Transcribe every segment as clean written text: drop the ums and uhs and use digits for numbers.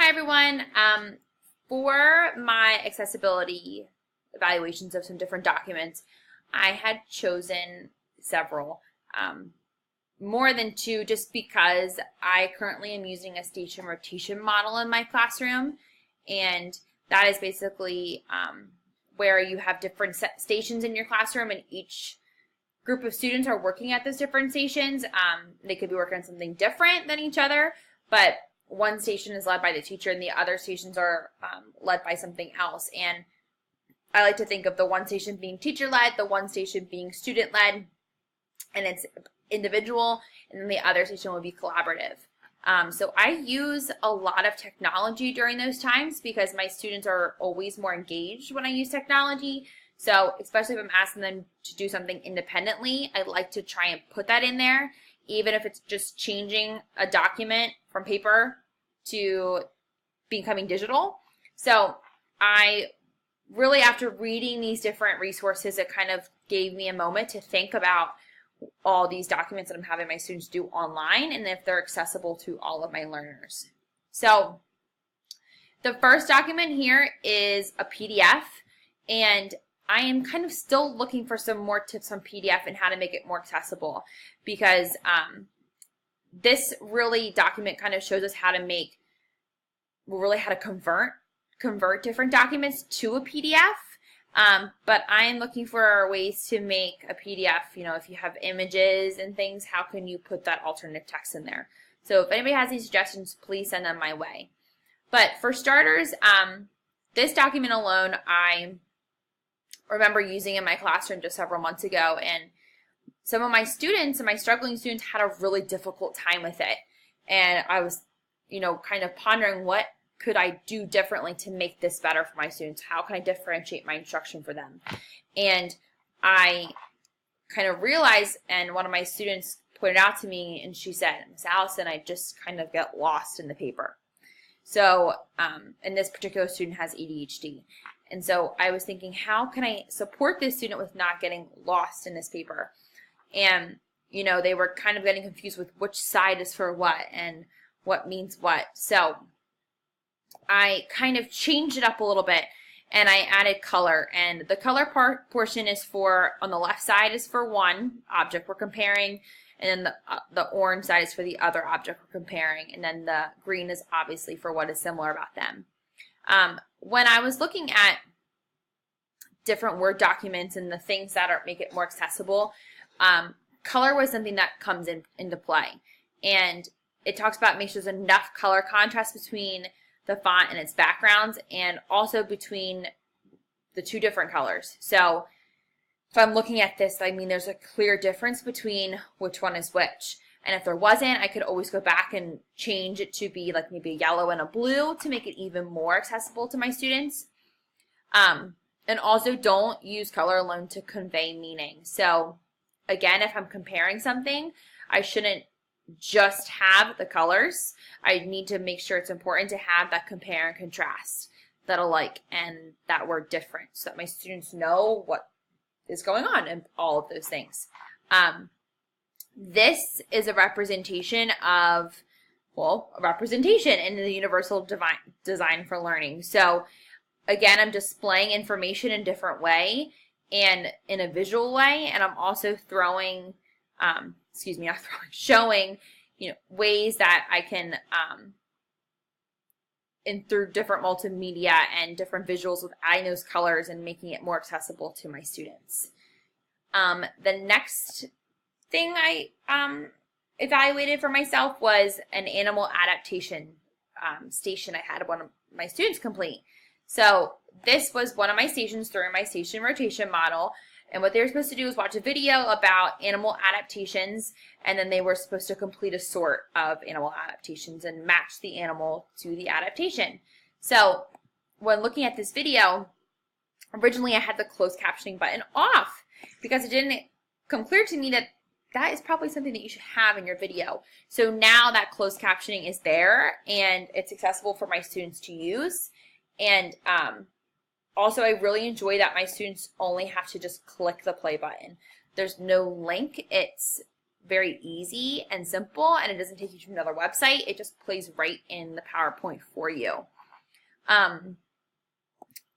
Hi everyone. For my accessibility evaluations of some different documents, I had chosen several, more than two, just because I currently am using a station rotation model in my classroom, and that is basically where you have different stations in your classroom, and each group of students are working at those different stations. They could be working on something different than each other, but one station is led by the teacher and the other stations are led by something else. And I like to think of the one station being teacher-led, the one station being student-led, and it's individual, and then the other station will be collaborative. So I use a lot of technology during those times because my students are always more engaged when I use technology. So especially if I'm asking them to do something independently, I like to try and put that in there, even if it's just changing a document from paper to becoming digital. So I really, after reading these different resources, it kind of gave me a moment to think about all these documents that I'm having my students do online and if they're accessible to all of my learners. So the first document here is a PDF, and I am kind of still looking for some more tips on PDF and how to make it more accessible, because this really document kind of shows us how to make, really how to convert different documents to a PDF. But I am looking for ways to make a PDF, if you have images and things, how can you put that alternative text in there? So if anybody has any suggestions, please send them my way. But for starters, this document alone, I remember using in my classroom just several months ago, and some of my students and my struggling students had a really difficult time with it. And I was, kind of pondering, what could I do differently to make this better for my students? How can I differentiate my instruction for them? And I kind of realized, and one of my students pointed out to me, and she said, "Miss Allison, I just kind of get lost in the paper." So, and this particular student has ADHD. And so I was thinking, how can I support this student with not getting lost in this paper? And, they were kind of getting confused with which side is for what and what means what. So I kind of changed it up a little bit, and I added color. And the color portion is for, on the left side is for one object we're comparing, and then the orange side is for the other object we're comparing, and then the green is obviously for what is similar about them. When I was looking at different Word documents and the things that make it more accessible, color was something that comes into play. And it talks about making sure there's enough color contrast between the font and its backgrounds, and also between the two different colors. So if I'm looking at this, there's a clear difference between which one is which. And if there wasn't, I could always go back and change it to be like maybe a yellow and a blue to make it even more accessible to my students. And also, don't use color alone to convey meaning. So again, if I'm comparing something, I shouldn't just have the colors. I need to make sure it's important to have that compare and contrast, that alike and that word different, so that my students know what is going on in all of those things. This is a representation of, a representation in the Universal Design for Learning. So again, I'm displaying information in a different way and in a visual way, and I'm also showing, ways that I can, and through different multimedia and different visuals with adding those colors and making it more accessible to my students. The next thing I evaluated for myself was an animal adaptation station I had one of my students complete. So this was one of my stations during my station rotation model, and what they were supposed to do was watch a video about animal adaptations, and then they were supposed to complete a sort of animal adaptations and match the animal to the adaptation. So when looking at this video, originally I had the closed captioning button off because it didn't come clear to me that that is probably something that you should have in your video. So now that closed captioning is there, and it's accessible for my students to use. And also, I really enjoy that my students only have to just click the play button. There's no link. It's very easy and simple, and it doesn't take you to another website. It just plays right in the PowerPoint for you.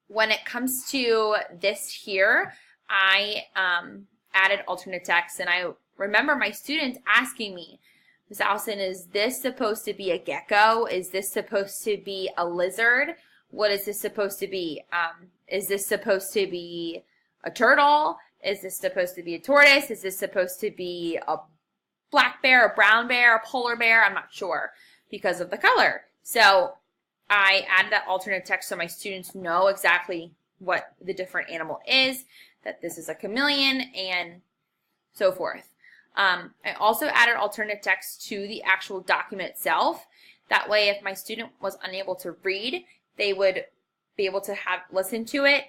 When it comes to this here, I added alternate text, and I remember my students asking me, Ms. Allison, is this supposed to be a gecko? Is this supposed to be a lizard? What is this supposed to be? Is this supposed to be a turtle? Is this supposed to be a tortoise? Is this supposed to be a black bear, a brown bear, a polar bear? I'm not sure because of the color. So I added that alternate text so my students know exactly what the different animal is, that this is a chameleon, and so forth. I also added alternative text to the actual document itself. That way, if my student was unable to read, they would be able to listen to it,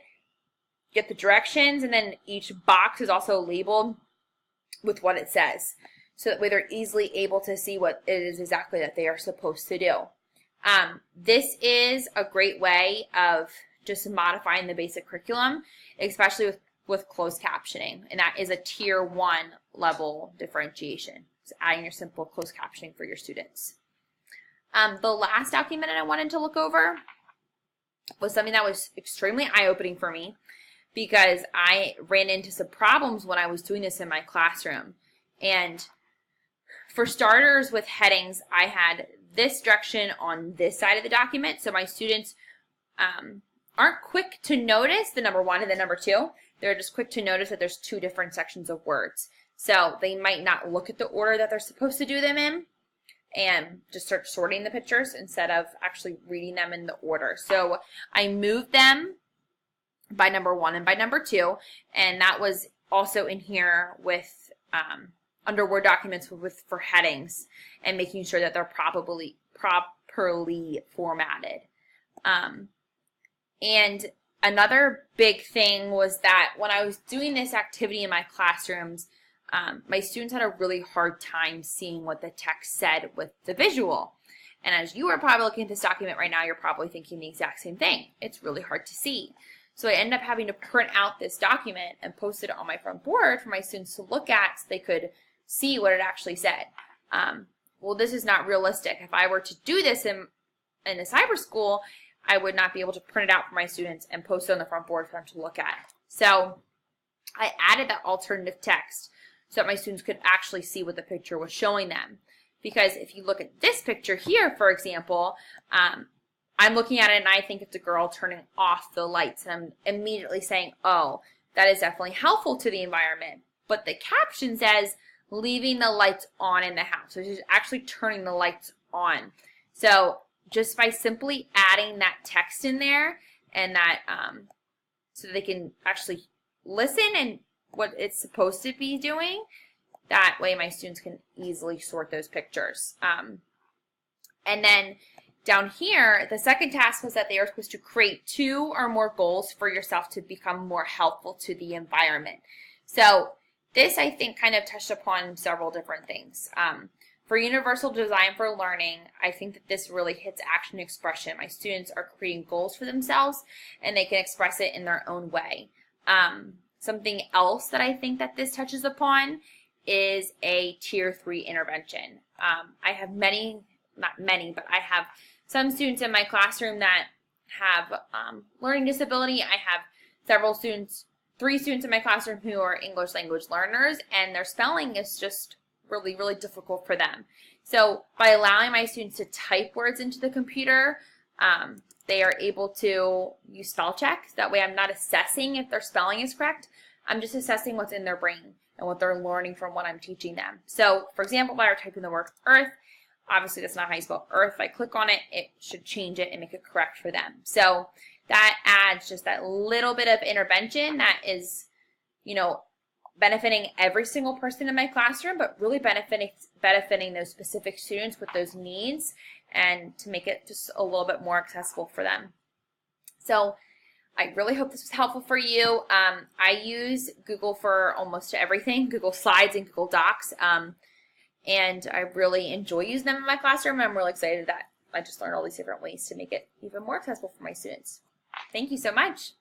get the directions, and then each box is also labeled with what it says. So that way they're easily able to see what it is exactly that they are supposed to do. This is a great way of just modifying the basic curriculum, especially with closed captioning, and that is a tier 1 level differentiation. So adding your simple closed captioning for your students. The last document I wanted to look over was something that was extremely eye-opening for me because I ran into some problems when I was doing this in my classroom. And for starters, with headings, I had this direction on this side of the document, so my students aren't quick to notice the number 1 and the number 2. They're just quick to notice that there's 2 different sections of words. So they might not look at the order that they're supposed to do them in and just start sorting the pictures instead of actually reading them in the order. So I moved them by number 1 and by number 2, and that was also in here with under Word documents for headings and making sure that they're properly formatted. And another big thing was that when I was doing this activity in my classrooms, my students had a really hard time seeing what the text said with the visual. And as you are probably looking at this document right now, you're probably thinking the exact same thing. It's really hard to see. So I ended up having to print out this document and post it on my front board for my students to look at so they could see what it actually said. Well, this is not realistic. If I were to do this in a cyber school, I would not be able to print it out for my students and post it on the front board for them to look at. So I added that alternative text so that my students could actually see what the picture was showing them. Because if you look at this picture here, for example, I'm looking at it and I think it's a girl turning off the lights. And I'm immediately saying, oh, that is definitely helpful to the environment. But the caption says, leaving the lights on in the house. So she's actually turning the lights on. So just by simply adding that text in there and that so they can actually listen and what it's supposed to be doing, that way my students can easily sort those pictures. And then down here, the second task was that they are supposed to create 2 or more goals for yourself to become more helpful to the environment. So this, I think, kind of touched upon several different things. For Universal Design for Learning, I think that this really hits action expression. My students are creating goals for themselves, and they can express it in their own way. Something else that I think that this touches upon is a Tier 3 intervention. I have not many, but I have some students in my classroom that have learning disability. I have several students, 3 students in my classroom who are English language learners, and their spelling is just really, really difficult for them. So by allowing my students to type words into the computer, they are able to use spell check. That way I'm not assessing if their spelling is correct. I'm just assessing what's in their brain and what they're learning from what I'm teaching them. So for example, if I were typing the word earth, obviously that's not how you spell earth. If I click on it, it should change it and make it correct for them. So that adds just that little bit of intervention that is, benefiting every single person in my classroom, but really benefiting those specific students with those needs, and to make it just a little bit more accessible for them. So I really hope this was helpful for you. I use Google for almost everything, Google Slides and Google Docs, and I really enjoy using them in my classroom. I'm really excited that I just learned all these different ways to make it even more accessible for my students. Thank you so much.